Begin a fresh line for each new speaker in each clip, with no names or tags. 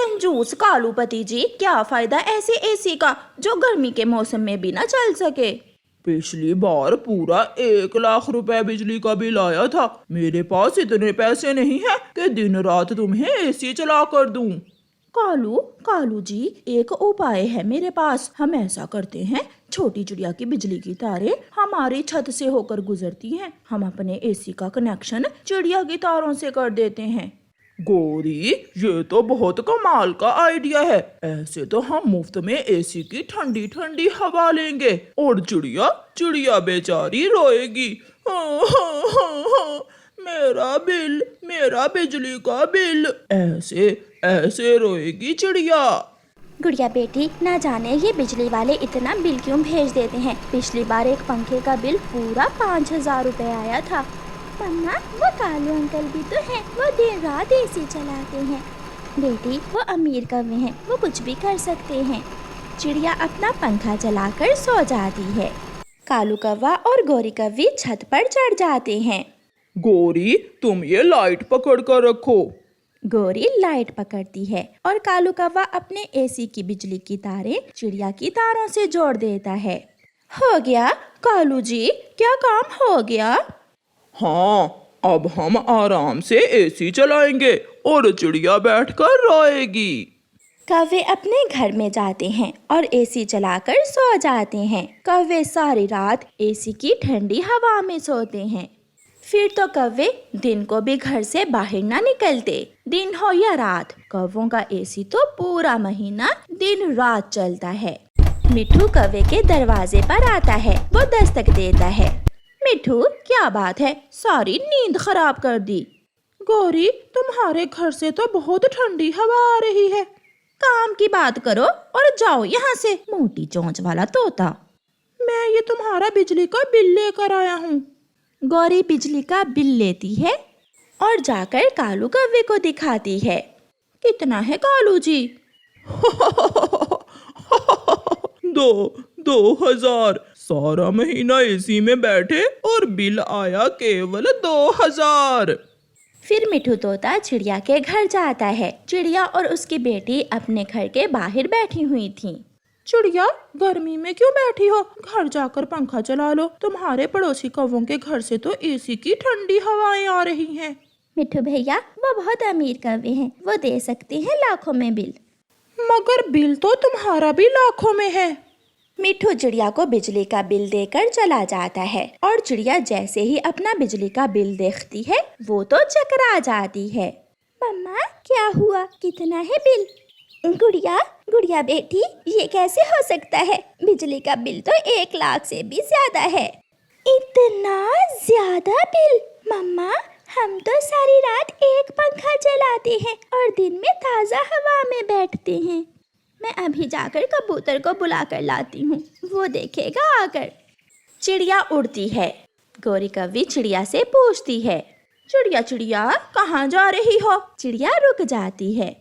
कंजूस कालूपति जी, क्या फायदा ऐसे एसी का जो गर्मी के मौसम में भी ना चल सके।
पिछली बार पूरा 1 लाख रुपए बिजली का बिल आया था। मेरे पास इतने पैसे नहीं है कि दिन रात तुम्हें एसी चला कर दूं।
कालू जी, एक उपाय है मेरे पास। हम ऐसा करते हैं, छोटी चिड़िया की बिजली की तारें हमारी छत से होकर गुजरती हैं। हम अपने एसी का कनेक्शन चिड़िया की तारों से कर देते हैं।
गौरी, ये तो बहुत कमाल का आइडिया है। ऐसे तो हम मुफ्त में एसी की ठंडी ठंडी हवा लेंगे और चिड़िया चिड़िया बेचारी रोएगी। हाँ हाँ हाँ हाँ, मेरा बिजली का बिल, ऐसे ऐसे रोएगी चिड़िया।
गुड़िया बेटी, ना जाने ये बिजली वाले इतना बिल क्यों भेज देते हैं। पिछली बार एक पंखे का बिल पूरा 5,000 रुपए आया था। मम्मा, वो कालू अंकल भी तो हैं, वो दिन रात एसी चलाते हैं। बेटी, वो अमीर कौवे हैं, वो कुछ भी कर सकते हैं। चिड़िया अपना पंखा चलाकर सो जाती है। कालू कौवा और गौरी कौवी छत पर चढ़ जाते हैं।
गौरी, तुम ये लाइट पकड़ कर रखो।
गौरी लाइट पकड़ती है और कालू कौवा अपने एसी की बिजली की तारें चिड़िया की तारों से जोड़ देता है।
हो गया कालू जी, क्या काम हो गया?
हाँ, अब हम आराम से एसी चलाएंगे और चिड़िया बैठकर रोएगी।
कौवे अपने घर में जाते हैं और एसी चलाकर सो जाते हैं। कौवे सारी रात एसी की ठंडी हवा में सोते हैं।
फिर तो कौवे दिन को भी घर से बाहर ना निकलते। दिन हो या रात, कौवों का एसी तो पूरा महीना दिन रात चलता है।
मिठू कौवे के दरवाजे पर आता है। वो दस्तक देता है।
मिठू, क्या बात है, सारी नींद खराब कर दी। गौरी, तुम्हारे घर से तो बहुत ठंडी हवा आ रही है। काम की बात करो और जाओ यहाँ से, मोटी चोंच वाला तोता। मैं ये तुम्हारा बिजली का बिल लेकर आया हूँ।
गौरी बिजली का बिल लेती है और जाकर कालू कौवे को दिखाती है।
कितना है कालू जी?
2,000। सारा महीना एसी में बैठे और बिल आया केवल 2,000।
फिर मिठू तोता चिड़िया के घर जाता है। चिड़िया और उसकी बेटी अपने घर के बाहर बैठी हुई थी।
चिड़िया, गर्मी में क्यों बैठी हो? घर जाकर पंखा चला लो। तुम्हारे पड़ोसी कौवों के घर से तो एसी की ठंडी हवाएं आ रही हैं।
मिठू भैया, वो बहुत अमीर कौवे हैं, वो दे सकते हैं लाखों में बिल।
मगर बिल तो तुम्हारा भी लाखों में है।
मिठू चिड़िया को बिजली का बिल देकर चला जाता है और चिड़िया जैसे ही अपना बिजली का बिल देखती है वो तो चकरा जाती है। मम्मा, क्या हुआ? कितना है बिल? गुड़िया बेटी, ये कैसे हो सकता है? बिजली का बिल तो 1 लाख से भी ज्यादा है। इतना ज्यादा बिल? मम्मा, हम तो सारी रात एक पंखा चलाते हैं और दिन में ताज़ा हवा में बैठते हैं। मैं अभी जाकर कबूतर को बुला कर लाती हूँ, वो देखेगा आकर।
चिड़िया उड़ती है।
गौरी कौवी चिड़िया से पूछती है,
चिड़िया कहाँ जा रही हो?
चिड़िया रुक जाती है।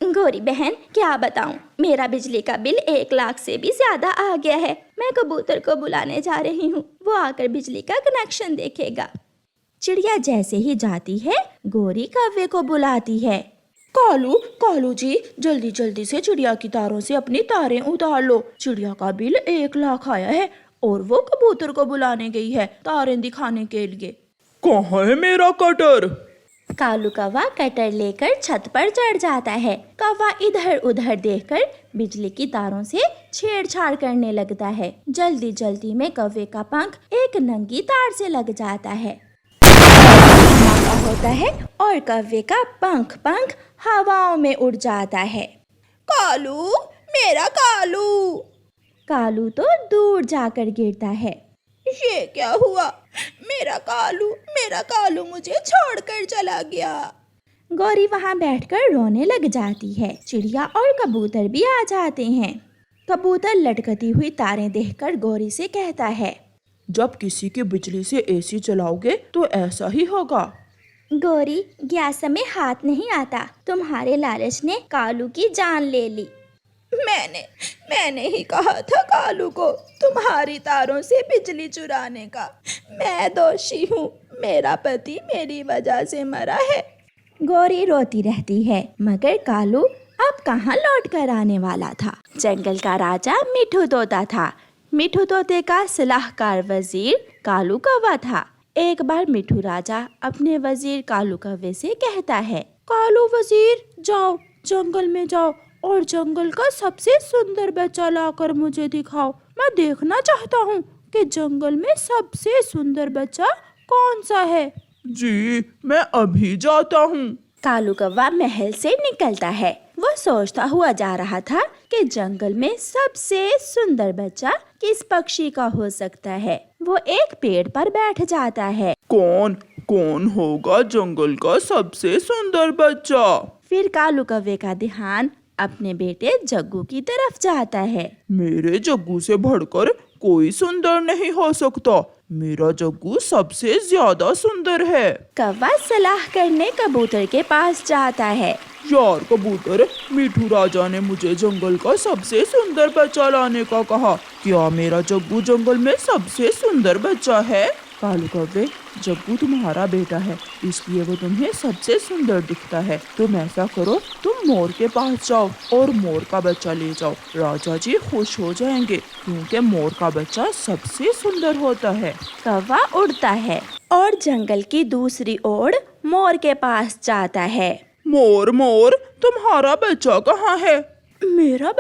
गौरी बहन, क्या बताऊं, मेरा बिजली का बिल 1 लाख से भी ज्यादा आ गया है। मैं कबूतर को बुलाने जा रही हूँ, वो आकर बिजली का कनेक्शन देखेगा। चिड़िया जैसे ही जाती है गौरी कौवे को बुलाती है।
कालू जी, जल्दी से चिड़िया की तारों से अपनी तारें उतार लो। चिड़िया का बिल 1 लाख आया है और वो कबूतर को बुलाने गई है तारें दिखाने के लिए।
कहाँ है मेरा कटर?
कालू कौवा कटर लेकर छत पर चढ़ जाता है। कौवा इधर उधर देखकर बिजली की तारों से छेड़छाड़ करने लगता है। जल्दी में कौवे का पंख एक नंगी तार से लग जाता है। होता है और कौवे का पंख हवाओं में उड़ जाता है।
कालू, मेरा कालू।
कालू तो दूर जाकर गिरता है।
ये क्या हुआ? मेरा कालू मुझे छोड़कर चला गया।
गौरी वहाँ बैठकर रोने लग जाती है। चिड़िया और कबूतर भी आ जाते हैं। कबूतर लटकती हुई तारें देखकर गौरी से कहता है,
जब किसी की बिजली से एसी चलाओगे तो ऐसा ही होगा।
गौरी, गैस में हाथ नहीं आता। तुम्हारे लालच ने कालू की जान ले ली।
मैंने ही कहा था कालू को तुम्हारी तारों से बिजली चुराने का। मैं दोषी हूँ, मेरा पति मेरी वजह से मरा है।
गौरी रोती रहती है मगर कालू अब कहाँ लौट कर आने वाला था। जंगल का राजा मिठू तोता था। मिठू तोते का सलाहकार वजीर कालू कौवा था। एक बार मिठू राजा अपने वजीर कालू कौवे से कहता है, कालू वजीर, जाओ जंगल में जाओ और जंगल का सबसे सुंदर बच्चा लाकर मुझे दिखाओ। मैं देखना चाहता हूँ कि जंगल में सबसे सुंदर बच्चा कौन सा है।
जी, मैं अभी जाता हूँ।
कालू कौवा महल से निकलता है। वो सोचता हुआ जा रहा था कि जंगल में सबसे सुंदर बच्चा किस पक्षी का हो सकता है। वो एक पेड़ पर बैठ जाता है।
कौन होगा जंगल का सबसे सुंदर बच्चा?
फिर कालू कौवे का ध्यान अपने बेटे जग्गू की तरफ जाता है।
मेरे जग्गू से बढ़कर कोई सुंदर नहीं हो सकता। मेरा जग्गू सबसे ज्यादा सुंदर है।
कौवा सलाह करने कबूतर के पास जाता है।
यार कबूतर, मिठू राजा ने मुझे जंगल का सबसे सुंदर बच्चा लाने का कहा। क्या मेरा जग्गू जंगल में सबसे सुंदर बच्चा है? कालू कौवे, जग्गू तुम्हारा बेटा है, इसलिए वो तुम्हें सबसे सुंदर दिखता है। तुम ऐसा करो, तुम मोर के पास जाओ और मोर का बच्चा ले जाओ। राजा जी खुश हो जाएंगे क्योंकि मोर का बच्चा सबसे सुंदर होता है।
कौवा उड़ता है और जंगल की दूसरी ओर मोर के पास जाता है।
मोर, तुम्हारा बच्चा कहाँ है?
मेरा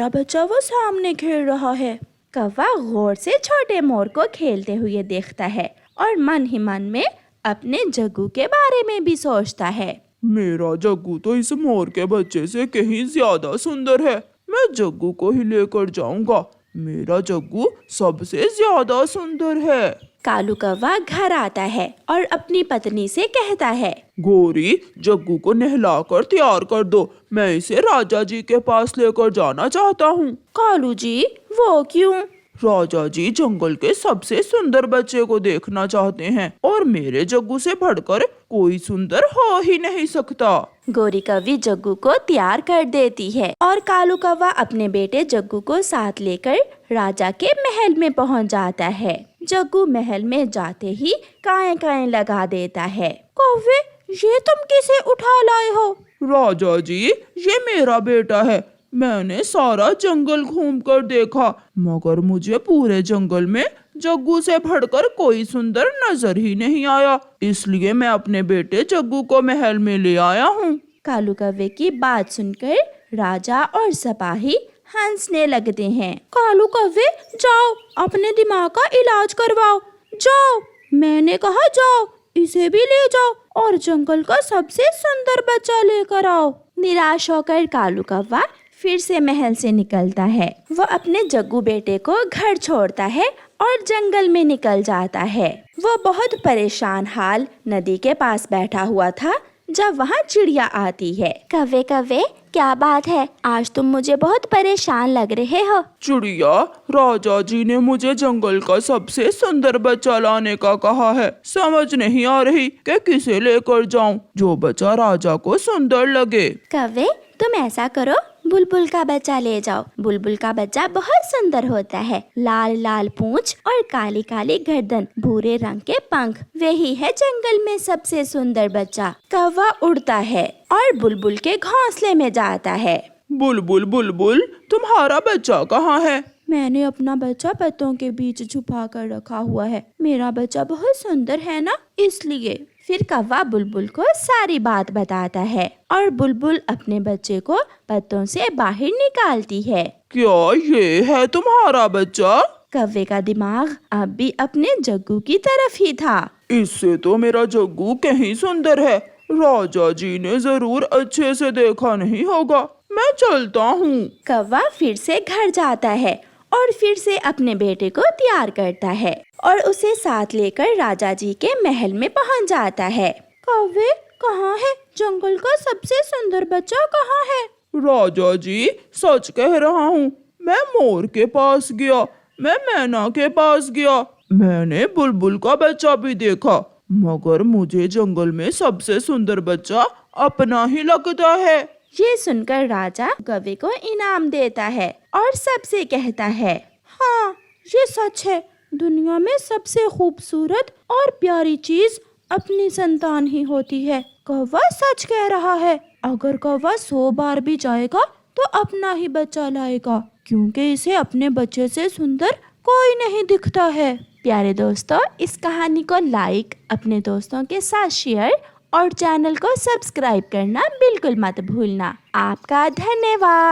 बच्चा वो सामने खेल रहा है। कौवा गौर से छोटे मोर को खेलते हुए देखता है और मन ही मन में अपने जग्गू के बारे में भी सोचता है।
मेरा जग्गू तो इस मोर के बच्चे से कहीं ज्यादा सुंदर है। मैं जग्गू को ही लेकर जाऊंगा। मेरा जग्गू सबसे ज्यादा सुंदर है।
कालू कौवा घर आता है और अपनी पत्नी से कहता है,
गोरी, जग्गू को नहलाकर तैयार कर दो। मैं इसे राजा जी के पास लेकर जाना चाहता हूँ।
कालू जी, वो क्यों?
राजा जी जंगल के सबसे सुंदर बच्चे को देखना चाहते हैं और मेरे जग्गू से बढ़कर कोई सुंदर हो ही नहीं सकता।
गोरी कौवी जग्गू को तैयार कर देती है और कालू कौवा अपने बेटे जग्गू को साथ लेकर राजा के महल में पहुंच जाता है। जग्गू महल में जाते ही काएं लगा देता है। कौवे, ये तुम किसे उठा लाए हो?
राजा जी, ये मेरा बेटा है। मैंने सारा जंगल घूमकर देखा, मगर मुझे पूरे जंगल में जग्गू से बढ़कर कोई सुंदर नजर ही नहीं आया। इसलिए मैं अपने बेटे जग्गू को महल में ले आया हूँ।
कालू कौवे की बात सुनकर राजा और सिपाही हंसने लगते हैं। कालू कौवे, जाओ अपने दिमाग का इलाज करवाओ। जाओ, मैंने कहा जाओ, इसे भी ले जाओ और जंगल का सबसे सुंदर बच्चा लेकर आओ। निराश होकर कालू कौवा फिर से महल से निकलता है। वो अपने जग्गू बेटे को घर छोड़ता है और जंगल में निकल जाता है। वो बहुत परेशान हाल नदी के पास बैठा हुआ था जब वहाँ चिड़िया आती है। कौवे, क्या बात है? आज तुम मुझे बहुत परेशान लग रहे हो।
चिड़िया, राजा जी ने मुझे जंगल का सबसे सुंदर बच्चा लाने का कहा है। समझ नहीं आ रही कि किसे लेकर जाऊं जो बच्चा राजा को सुंदर लगे।
कौवे, तुम ऐसा करो, बुलबुल का बच्चा ले जाओ। बुलबुल का बच्चा बहुत सुंदर होता है। लाल लाल पूंछ और काली काली गर्दन, भूरे रंग के पंख, वही है जंगल में सबसे सुंदर बच्चा। कौवा उड़ता है और बुलबुल के घोंसले में जाता है।
बुलबुल, तुम्हारा बच्चा कहाँ है?
मैंने अपना बच्चा पत्तों के बीच छुपा कर रखा हुआ है। मेरा बच्चा बहुत सुंदर है ना, इसलिए। फिर कौवा बुलबुल को सारी बात बताता है और बुलबुल अपने बच्चे को पत्तों से बाहर निकालती है।
क्या ये है तुम्हारा बच्चा?
कौवे का दिमाग अब भी अपने जग्गू की तरफ ही था।
इससे तो मेरा जग्गू कहीं सुंदर है। राजा जी ने जरूर अच्छे से देखा नहीं होगा। मैं चलता हूँ।
कौवा फिर से घर जाता है और फिर से अपने बेटे को तैयार करता है और उसे साथ लेकर राजा जी के महल में पहुंच जाता है। कौवे, कहाँ है जंगल का सबसे सुंदर बच्चा, कहाँ है?
राजा जी, सच कह रहा हूँ। मैं मोर के पास गया, मैं मैना के पास गया, मैंने बुलबुल का बच्चा भी देखा, मगर मुझे जंगल में सबसे सुंदर बच्चा अपना ही लगता है।
ये सुनकर राजा कौवे को इनाम देता है और सबसे कहता है, हाँ, ये सच है, दुनिया में सबसे खूबसूरत और प्यारी चीज अपनी संतान ही होती है। कौवा सच कह रहा है।
अगर कौवा 100 बार भी जाएगा तो अपना ही बच्चा लाएगा, क्योंकि इसे अपने बच्चे से सुंदर कोई नहीं दिखता है।
प्यारे दोस्तों, इस कहानी को लाइक, अपने दोस्तों के साथ शेयर और चैनल को सब्सक्राइब करना बिल्कुल मत भूलना। आपका धन्यवाद।